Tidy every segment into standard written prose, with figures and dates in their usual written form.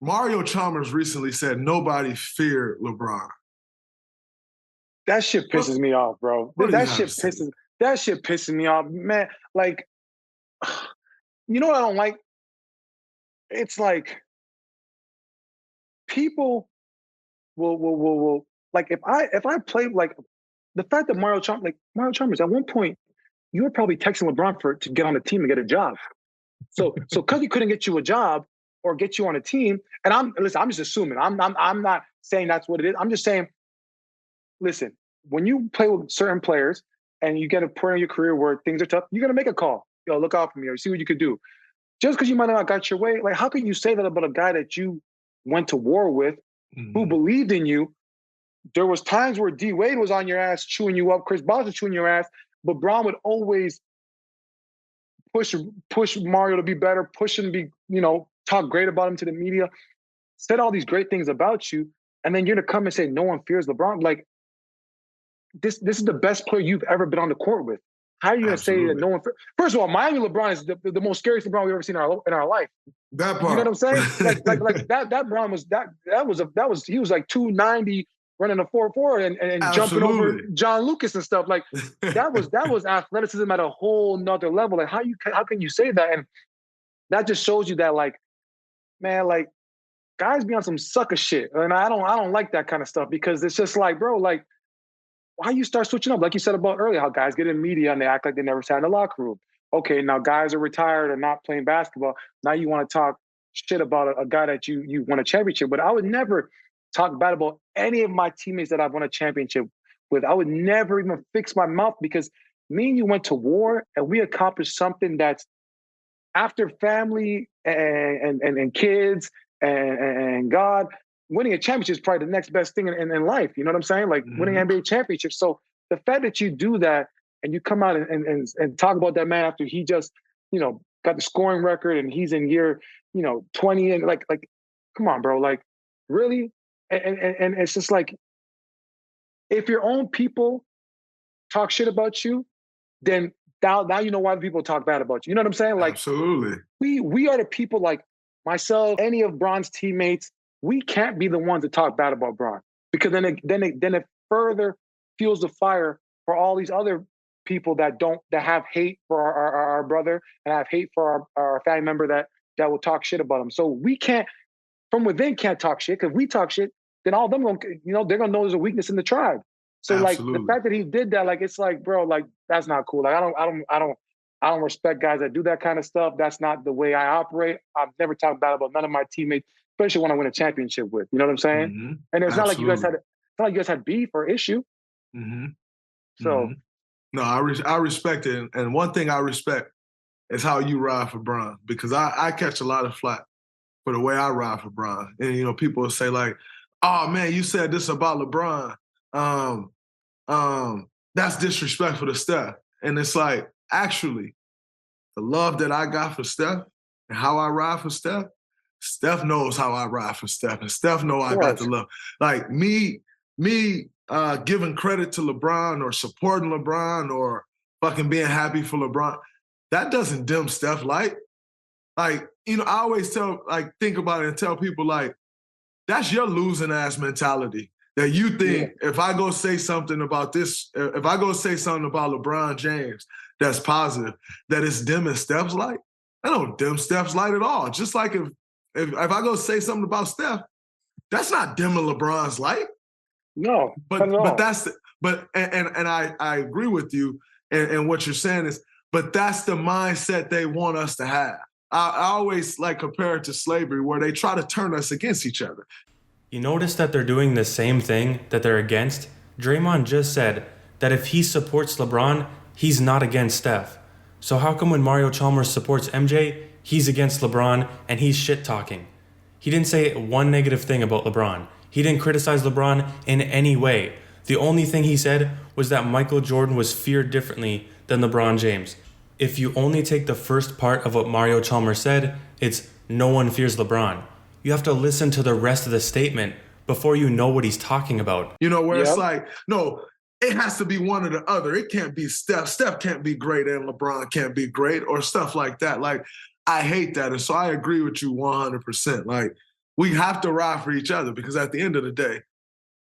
Mario Chalmers recently said nobody feared LeBron. That shit pisses me off, bro. What do you That have to shit say? pisses me off, man. Like, you know what I don't like? It's like people will like if I play like the fact that Mario Chalmers at one point you were probably texting LeBron to get on the team and get a job. So because he couldn't get you a job or get you on a team, and I'm just assuming. I'm not saying that's what it is. I'm just saying, listen, when you play with certain players and you get a point in your career where things are tough, you're gonna make a call. Yo, look out for me or see what you could do. Just because you might not got your way, like how can you say that about a guy that you went to war with, who believed in you? There was times where D Wade was on your ass, chewing you up. Chris Bosh was chewing your ass, but Brown would always push Mario to be better, push him to be, talk great about him to the media, said all these great things about you, and then you're gonna come and say no one fears LeBron. Like this is the best player you've ever been on the court with. How are you gonna say that no one? First of all, Miami LeBron is the most scariest LeBron we've ever seen in our life. That part. You know what I'm saying? like that Brown was he was like 290 running a 4.4 and jumping over John Lucas and stuff. Like that was athleticism at a whole nother level. Like how can you say that? And that just shows you that like, man, like guys be on some sucker shit. And I don't like that kind of stuff because it's just like, bro, like why you start switching up? Like you said about earlier, how guys get in media and they act like they never sat in the locker room. Okay, now guys are retired or not playing basketball. Now you want to talk shit about a guy that you won a championship. But I would never talk bad about any of my teammates that I've won a championship with. I would never even fix my mouth because me and you went to war and we accomplished something that's after family and kids and God, winning a championship is probably the next best thing in life. You know what I'm saying? Like winning an NBA championship. So the fact that you do that and you come out and talk about that man after he just, got the scoring record and he's in year, 20 and like, come on, bro. Like, really? And it's just like, if your own people talk shit about you, then now you know why the people talk bad about you. You know what I'm saying? Like, absolutely. We are the people like myself, any of Bron's teammates. We can't be the ones to talk bad about Bron because then it further fuels the fire for all these other people that have hate for our brother and have hate for our family member that will talk shit about him. So we can't, from within, can't talk shit because we talk shit, then all of them they're gonna know there's a weakness in the tribe. So absolutely. Like the fact that he did that, like it's like, bro, like that's not cool. Like I don't respect guys that do that kind of stuff. That's not the way I operate. I've never talked bad about none of my teammates, especially when I win a championship with. You know what I'm saying? And it's not like you guys had beef or issue. So no, I respect it. And one thing I respect is how you ride for Bron because I catch a lot of flack for the way I ride for Bron. And people will say like, "Oh man, you said this about LeBron. That's disrespectful to Steph." And it's like, actually, the love that I got for Steph and how I ride for Steph knows how I ride for Steph, and Steph know I got the love. Like me giving credit to LeBron or supporting LeBron or fucking being happy for LeBron, that doesn't dim Steph light. Like, I always think about it and tell people like, that's your losing ass mentality. That you think if I go say something about this, if I go say something about LeBron James that's positive, that it's dimming Steph's light. I don't dim Steph's light at all. Just like if I go say something about Steph, that's not dimming LeBron's light. No, but I agree with you and what you're saying is, but that's the mindset they want us to have. I always compare it to slavery where they try to turn us against each other. You notice that they're doing the same thing that they're against? Draymond just said that if he supports LeBron, he's not against Steph. So how come when Mario Chalmers supports MJ, he's against LeBron and he's shit-talking? He didn't say one negative thing about LeBron. He didn't criticize LeBron in any way. The only thing he said was that Michael Jordan was feared differently than LeBron James. If you only take the first part of what Mario Chalmers said, it's no one fears LeBron. You have to listen to the rest of the statement before you know what he's talking about. It's like, no, it has to be one or the other. It can't be Steph. Steph can't be great and LeBron can't be great or stuff like that. Like, I hate that. And so I agree with you 100%. Like, we have to ride for each other because at the end of the day,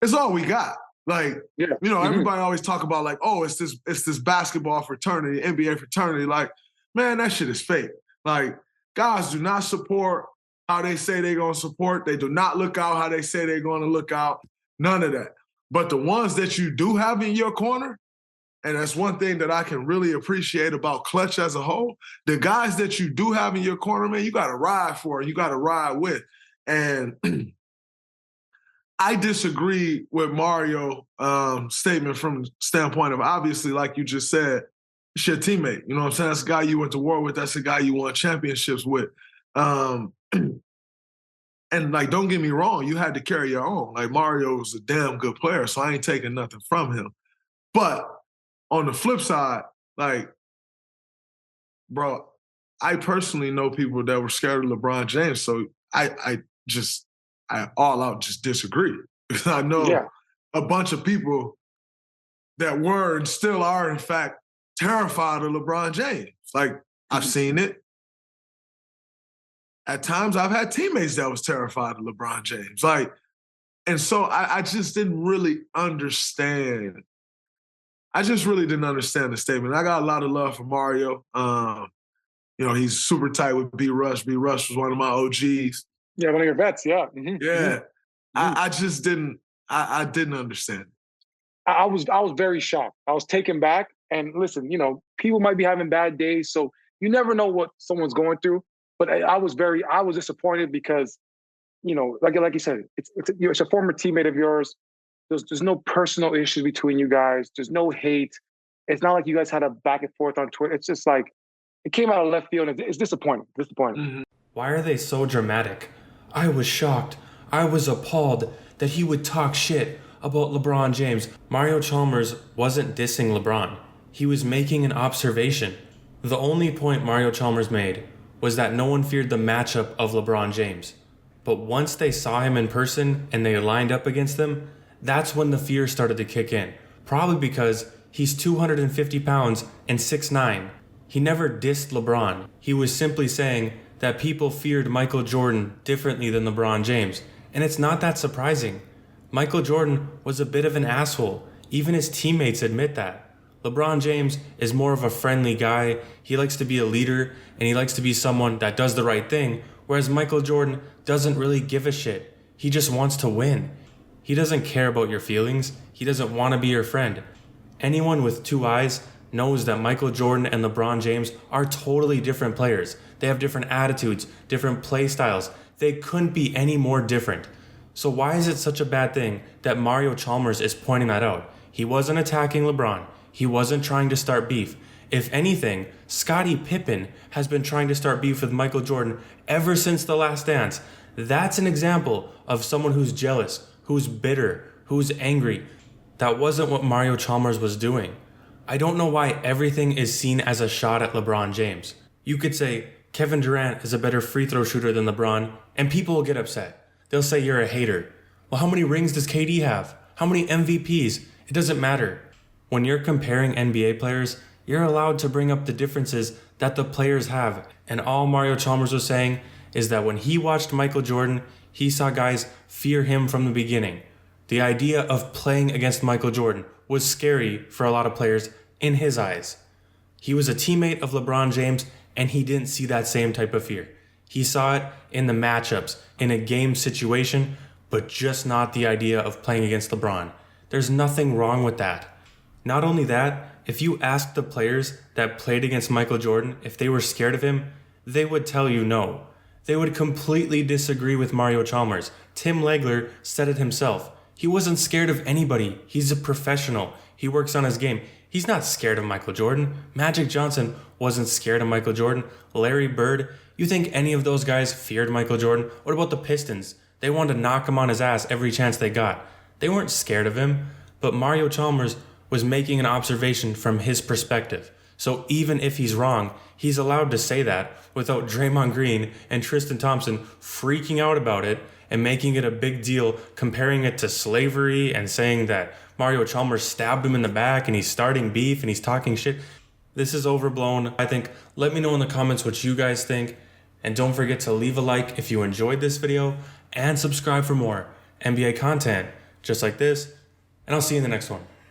it's all we got. Like, everybody always talk about like, oh, it's this basketball fraternity, NBA fraternity. Like, man, that shit is fake. Like, guys do not support how they say they're going to support. They do not look out how they say they're going to look out. None of that. But the ones that you do have in your corner, and that's one thing that I can really appreciate about Clutch as a whole, the guys that you do have in your corner, man, you got to ride for, you got to ride with. And I disagree with Mario's statement from the standpoint of, obviously, like you just said, it's your teammate. You know what I'm saying? That's a guy you went to war with. That's a guy you won championships with. And, like, don't get me wrong, you had to carry your own. Like, Mario was a damn good player, so I ain't taking nothing from him. But on the flip side, like, bro, I personally know people that were scared of LeBron James, so I all out just disagree. Because I know a bunch of people that were and still are, in fact, terrified of LeBron James. Like, I've seen it. At times, I've had teammates that was terrified of LeBron James. Like, and so I just didn't really understand. I just really didn't understand the statement. I got a lot of love for Mario. He's super tight with B. Rush. B. Rush was one of my OGs. Yeah, one of your vets, yeah. Yeah. I just didn't, I didn't understand. I was very shocked. I was taken back. And listen, people might be having bad days, so you never know what someone's going through. But I was disappointed because, like you said, it's a former teammate of yours. There's no personal issues between you guys. There's no hate. It's not like you guys had a back and forth on Twitter. It's just like, it came out of left field, and it's disappointing. Mm-hmm. Why are they so dramatic? I was shocked. I was appalled that he would talk shit about LeBron James. Mario Chalmers wasn't dissing LeBron. He was making an observation. The only point Mario Chalmers made was that no one feared the matchup of LeBron James. But once they saw him in person and they lined up against him, that's when the fear started to kick in. Probably because he's 250 pounds and 6'9". He never dissed LeBron. He was simply saying that people feared Michael Jordan differently than LeBron James. And it's not that surprising. Michael Jordan was a bit of an asshole. Even his teammates admit that. LeBron James is more of a friendly guy. He likes to be a leader, and he likes to be someone that does the right thing, whereas Michael Jordan doesn't really give a shit. He just wants to win. He doesn't care about your feelings. He doesn't want to be your friend. Anyone with two eyes knows that Michael Jordan and LeBron James are totally different players. They have different attitudes, different play styles. They couldn't be any more different. So why is it such a bad thing that Mario Chalmers is pointing that out? He wasn't attacking LeBron. He wasn't trying to start beef. If anything, Scottie Pippen has been trying to start beef with Michael Jordan ever since The Last Dance. That's an example of someone who's jealous, who's bitter, who's angry. That wasn't what Mario Chalmers was doing. I don't know why everything is seen as a shot at LeBron James. You could say Kevin Durant is a better free throw shooter than LeBron, and people will get upset. They'll say you're a hater. Well, how many rings does KD have? How many MVPs? It doesn't matter. When you're comparing NBA players, you're allowed to bring up the differences that the players have. And all Mario Chalmers was saying is that when he watched Michael Jordan, he saw guys fear him from the beginning. The idea of playing against Michael Jordan was scary for a lot of players in his eyes. He was a teammate of LeBron James, and he didn't see that same type of fear. He saw it in the matchups, in a game situation, but just not the idea of playing against LeBron. There's nothing wrong with that. Not only that, if you asked the players that played against Michael Jordan if they were scared of him, they would tell you no. They would completely disagree with Mario Chalmers. Tim Legler said it himself. He wasn't scared of anybody. He's a professional. He works on his game. He's not scared of Michael Jordan. Magic Johnson wasn't scared of Michael Jordan. Larry Bird, you think any of those guys feared Michael Jordan? What about the Pistons? They wanted to knock him on his ass every chance they got. They weren't scared of him, but Mario Chalmers was making an observation from his perspective. So even if he's wrong, he's allowed to say that without Draymond Green and Tristan Thompson freaking out about it and making it a big deal, comparing it to slavery and saying that Mario Chalmers stabbed him in the back and he's starting beef and he's talking shit. This is overblown. I think, let me know in the comments what you guys think. And don't forget to leave a like if you enjoyed this video and subscribe for more NBA content just like this. And I'll see you in the next one.